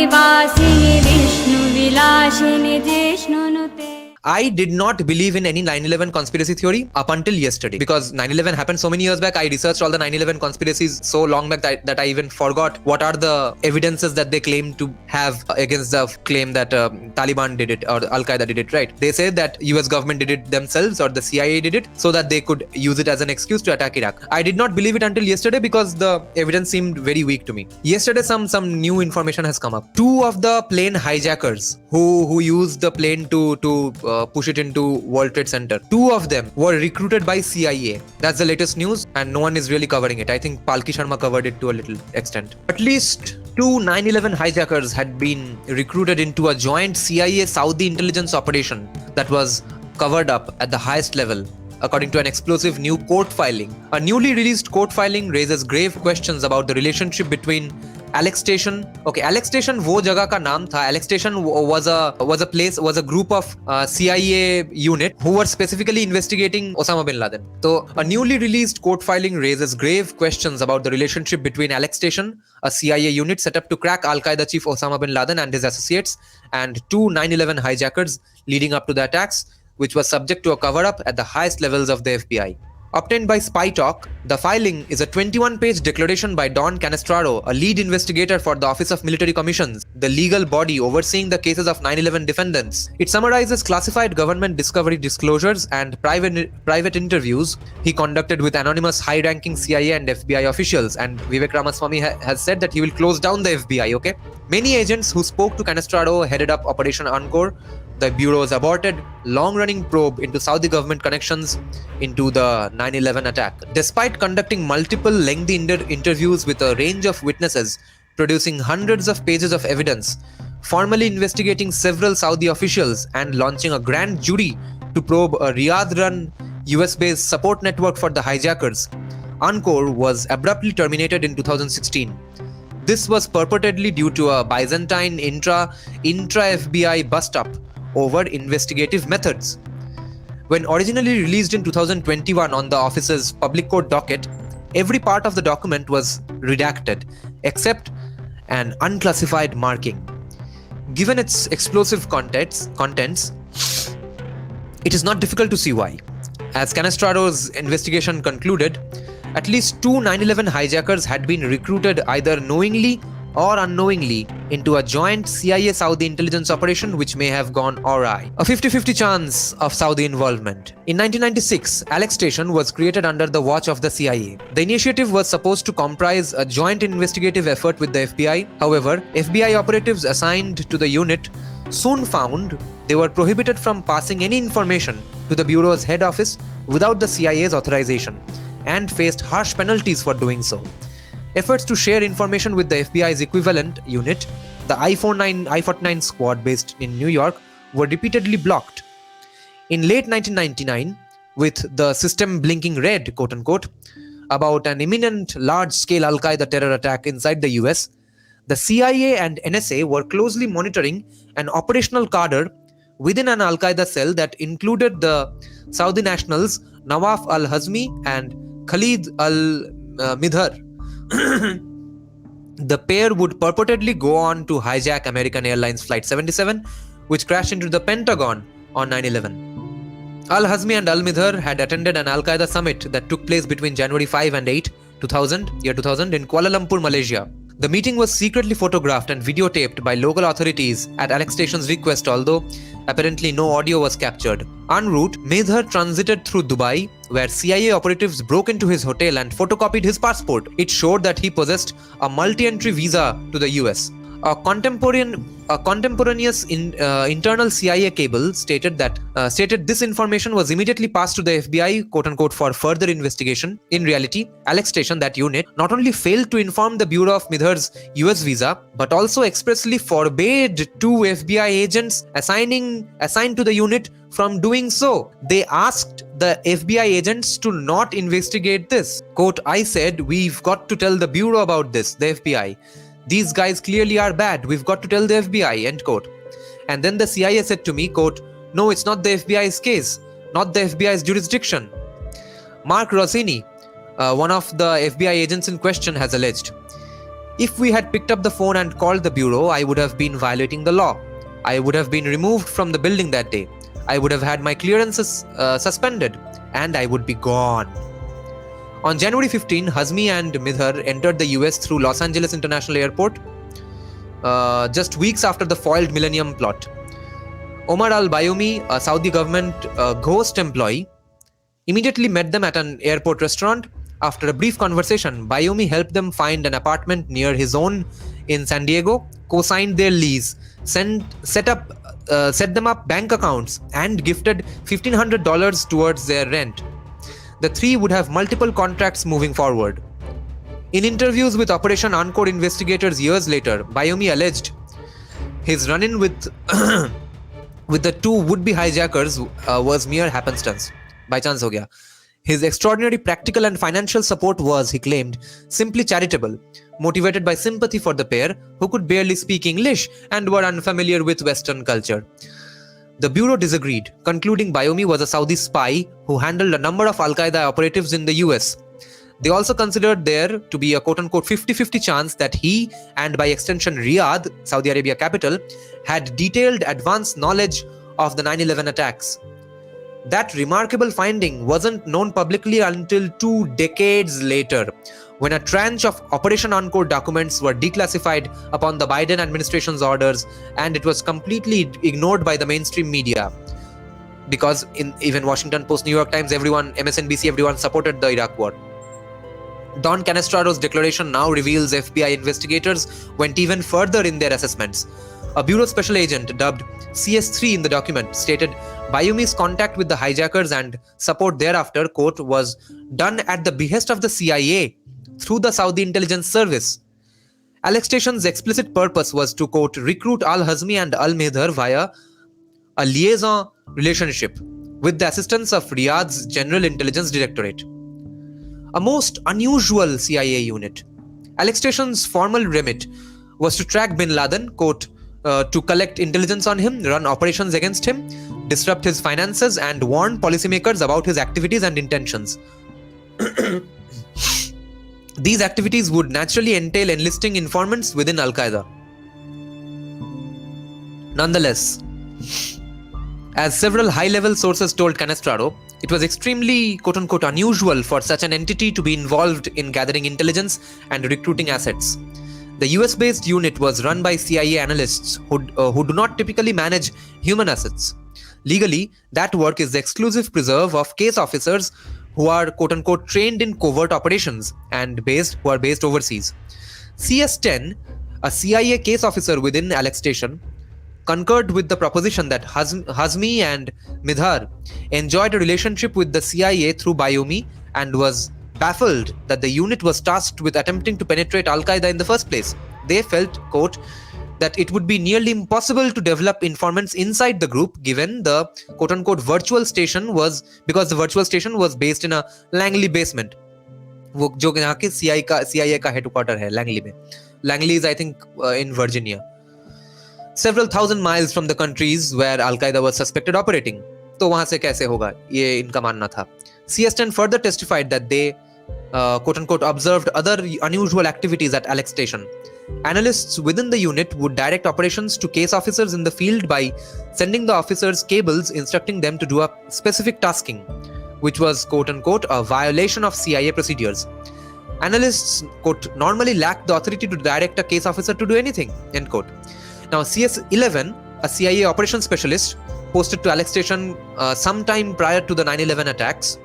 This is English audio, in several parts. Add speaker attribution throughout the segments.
Speaker 1: निवासिनि विष्णुविलासिनि जिष्णुनुते.
Speaker 2: I did not believe in any 9/11 conspiracy theory up until yesterday, because 9/11 happened so many years back. I researched all the 9/11 conspiracies so long back that I even forgot what are the evidences that they claim to have against the claim that Taliban did it or Al-Qaeda did it, right? They said that US government did it themselves or the CIA did it so that they could use it as an excuse to attack Iraq. I did not believe it until yesterday because the evidence seemed very weak to me. Yesterday some new information has come up. Two of the plane hijackers who used the plane to push it into World Trade Center, two of them were recruited by CIA. That's the latest news and no one is really covering it. I think Palki Sharma covered it to a little extent. At least two 9/11 hijackers had been recruited into a joint CIA Saudi intelligence operation that was covered up at the highest level, according to an explosive new court filing. A newly released court filing raises grave questions about the relationship between Alex Station. Okay, Alex Station वो जगह का नाम था. Alex Station was a group of CIA unit who were specifically investigating Osama bin Laden. So a newly released court filing raises grave questions about the relationship between Alex Station, a CIA unit set up to crack Al-Qaeda chief Osama bin Laden and his associates, and two 9/11 hijackers leading up to the attacks, which was subject to a cover-up at the highest levels of the FBI. Obtained by Spy Talk, the filing is a 21-page declaration by Don Canestraro, a lead investigator for the Office of Military Commissions, the legal body overseeing the cases of 9/11 defendants. It summarizes classified government discovery disclosures and private interviews he conducted with anonymous high-ranking CIA and FBI officials, and Vivek Ramaswamy has said that he will close down the FBI, okay? Many agents who spoke to Canestraro headed up Operation Encore, the Bureau's aborted, long-running probe into Saudi government connections into the 9/11 attack. Despite conducting multiple lengthy interviews with a range of witnesses, producing hundreds of pages of evidence, formally investigating several Saudi officials, and launching a grand jury to probe a Riyadh-run US-based support network for the hijackers, Encore was abruptly terminated in 2016. This was purportedly due to a Byzantine intra-FBI bust-up over investigative methods. When originally released in 2021 on the office's public court docket, every part of the document was redacted, except an unclassified marking. Given its explosive contents, it is not difficult to see why. As Canestraro's investigation concluded, at least two 9/11 hijackers had been recruited either knowingly or unknowingly into a joint CIA Saudi intelligence operation which may have gone awry. A 50-50 chance of Saudi involvement. In 1996, Alex Station was created under the watch of the CIA. The initiative was supposed to comprise a joint investigative effort with the FBI. However, FBI operatives assigned to the unit soon found they were prohibited from passing any information to the Bureau's head office without the CIA's authorization, and faced harsh penalties for doing so. Efforts to share information with the FBI's equivalent unit, the I-49 squad based in New York, were repeatedly blocked. In late 1999, with the system blinking red, quote-unquote, about an imminent large-scale Al-Qaeda terror attack inside the US, the CIA and NSA were closely monitoring an operational cadre within an Al-Qaeda cell that included the Saudi nationals Nawaf al-Hazmi and Khalid al-Midhar. The pair would purportedly go on to hijack American Airlines Flight 77, which crashed into the Pentagon on 9/11. Al-Hazmi and al-Midhar had attended an Al-Qaeda summit that took place between January 5 and 8, 2000 in Kuala Lumpur, Malaysia. The meeting was secretly photographed and videotaped by local authorities at Alex Station's request, although apparently no audio was captured. En route, Midhar transited through Dubai, where CIA operatives broke into his hotel and photocopied his passport. It showed that he possessed a multi-entry visa to the US. A contemporaneous internal CIA cable stated this information was immediately passed to the FBI, quote-unquote, for further investigation. In reality, Alex Station, that unit, not only failed to inform the Bureau of Midhar's US visa, but also expressly forbade two FBI agents assigned to the unit from doing so. They asked the FBI agents to not investigate this. Quote, I said, we've got to tell the Bureau about this, the FBI. These guys clearly are bad. We've got to tell the FBI, end quote. And then the CIA said to me, quote, no, it's not the FBI's case, not the FBI's jurisdiction. Mark Rossini, one of the FBI agents in question, has alleged. If we had picked up the phone and called the bureau, I would have been violating the law. I would have been removed from the building that day. I would have had my clearances suspended, and I would be gone. On January 15, Hazmi and Midhar entered the US through Los Angeles International Airport, just weeks after the foiled Millennium Plot. Omar al-Bayoumi, a Saudi government ghost employee, immediately met them at an airport restaurant. After a brief conversation, Bayoumi helped them find an apartment near his own in San Diego, co-signed their lease, set them up bank accounts, and gifted $1,500 towards their rent. The three would have multiple contracts moving forward. In interviews with Operation Encore investigators years later, Bayoumi alleged his run-in with with the two would-be hijackers was mere happenstance. By chance ho gaya. His extraordinary practical and financial support was, he claimed, simply charitable, motivated by sympathy for the pair who could barely speak English and were unfamiliar with Western culture. The bureau disagreed, concluding Bayoumi was a Saudi spy who handled a number of Al-Qaeda operatives in the US. They also considered there to be a quote-unquote 50-50 chance that he, and by extension Riyadh, Saudi Arabia capital, had detailed advanced knowledge of the 9/11 attacks. That remarkable finding wasn't known publicly until 2 decades later, when a tranche of Operation Encore documents were declassified upon the Biden administration's orders, and it was completely ignored by the mainstream media. Because in even Washington Post, New York Times, everyone, MSNBC, everyone supported the Iraq war. Don Canestraro's declaration now reveals FBI investigators went even further in their assessments. A bureau special agent dubbed CS3 in the document stated Bayoumi's contact with the hijackers and support thereafter, quote, was done at the behest of the CIA through the Saudi intelligence service. Alex Station's explicit purpose was to, quote, recruit al-Hazmi and al-Midhar via a liaison relationship with the assistance of Riyadh's General Intelligence Directorate. A most unusual CIA unit. Alex Station's formal remit was to track bin Laden, quote, to collect intelligence on him, run operations against him, disrupt his finances, and warn policymakers about his activities and intentions. These activities would naturally entail enlisting informants within Al-Qaeda. Nonetheless, as several high-level sources told Canestraro, it was extremely, quote-unquote, unusual for such an entity to be involved in gathering intelligence and recruiting assets. The US-based unit was run by CIA analysts who do not typically manage human assets. Legally, that work is the exclusive preserve of case officers who are, quote-unquote, trained in covert operations and who are based overseas. CS-10, a CIA case officer within Alex Station, concurred with the proposition that Hazmi and Midhar enjoyed a relationship with the CIA through Bayoumi and was baffled that the unit was tasked with attempting to penetrate Al-Qaeda in the first place. They felt, quote, that it would be nearly impossible to develop informants inside the group given the, quote-unquote, virtual station was based in a Langley basement. वो जो यहाँ के CIA का headquarter है Langley में. Langley is, I think, in Virginia. Several thousand miles from the countries where Al-Qaeda was suspected operating. तो वहाँ से कैसे होगा? ये इनका मानना था. CS-10 further testified that they, quote-unquote, observed other unusual activities at Alex Station. Analysts within the unit would direct operations to case officers in the field by sending the officers cables instructing them to do a specific tasking, which was, quote-unquote, a violation of CIA procedures. Analysts, quote, normally lacked the authority to direct a case officer to do anything, end quote. Now, CS-11, a CIA operations specialist, posted to Alex Station sometime prior to the 9/11 attacks,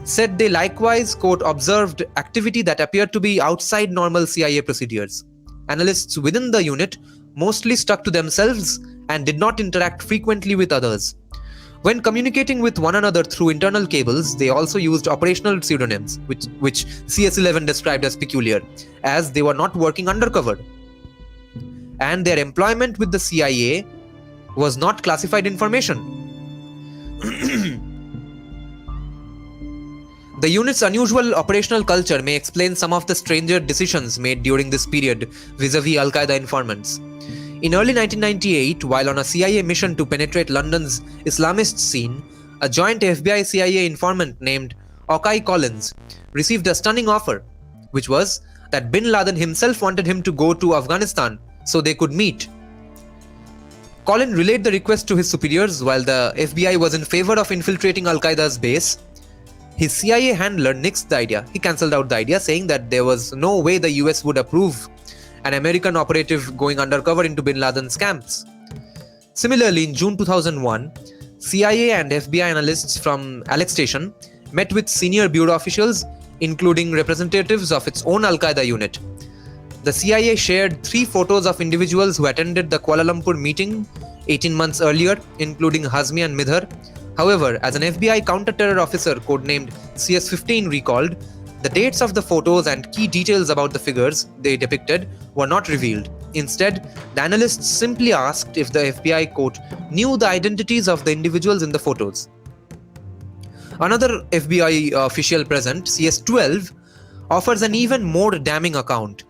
Speaker 2: said they likewise, quote, observed activity that appeared to be outside normal CIA procedures. Analysts within the unit mostly stuck to themselves and did not interact frequently with others. When communicating with one another through internal cables, they also used operational pseudonyms, which CS-11 described as peculiar, as they were not working undercover. And their employment with the CIA was not classified information. The unit's unusual operational culture may explain some of the stranger decisions made during this period vis-a-vis Al-Qaeda informants. In early 1998, while on a CIA mission to penetrate London's Islamist scene, a joint FBI-CIA informant named Okai Collins received a stunning offer, which was that bin Laden himself wanted him to go to Afghanistan so they could meet. Colin relayed the request to his superiors while the FBI was in favor of infiltrating Al-Qaeda's base. His CIA handler nixed the idea. He cancelled out the idea, saying that there was no way the US would approve an American operative going undercover into bin Laden's camps. Similarly, in June 2001, CIA and FBI analysts from Alex Station met with senior bureau officials, including representatives of its own Al-Qaeda unit. The CIA shared 3 photos of individuals who attended the Kuala Lumpur meeting 18 months earlier, including Hazmi and Midhar. However, as an FBI counter-terror officer codenamed CS-15 recalled, the dates of the photos and key details about the figures they depicted were not revealed. Instead, the analysts simply asked if the FBI, quote, knew the identities of the individuals in the photos. Another FBI official present, CS-12, offers an even more damning account.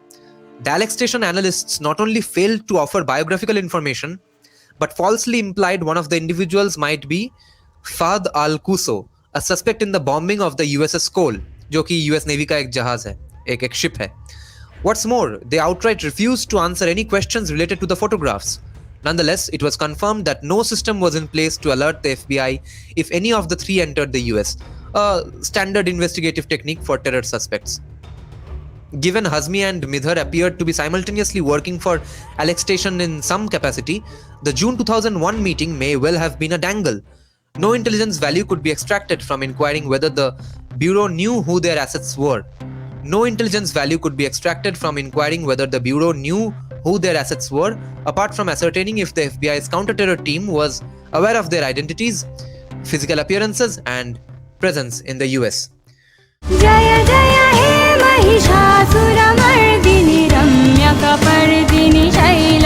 Speaker 2: The Alex Station analysts not only failed to offer biographical information, but falsely implied one of the individuals might be Fahd al-Quso, a suspect in the bombing of the USS Cole, जो कि US Navy का एक जहाज है, एक ship है. What's more, they outright refused to answer any questions related to the photographs. Nonetheless, it was confirmed that no system was in place to alert the FBI if any of the 3 entered the US, a standard investigative technique for terror suspects. Given Hazmi and Midhar appeared to be simultaneously working for Alex Station in some capacity, the June 2001 meeting may well have been a dangle. No intelligence value could be extracted from inquiring whether the Bureau knew who their assets were. No intelligence value could be extracted from inquiring whether the Bureau knew who their assets were, apart from ascertaining if the FBI's counter-terror team was aware of their identities, physical appearances, and presence in the US.
Speaker 1: जय जय हे महिषासुरमर्दिनि रम्यकपर्दिनि शैल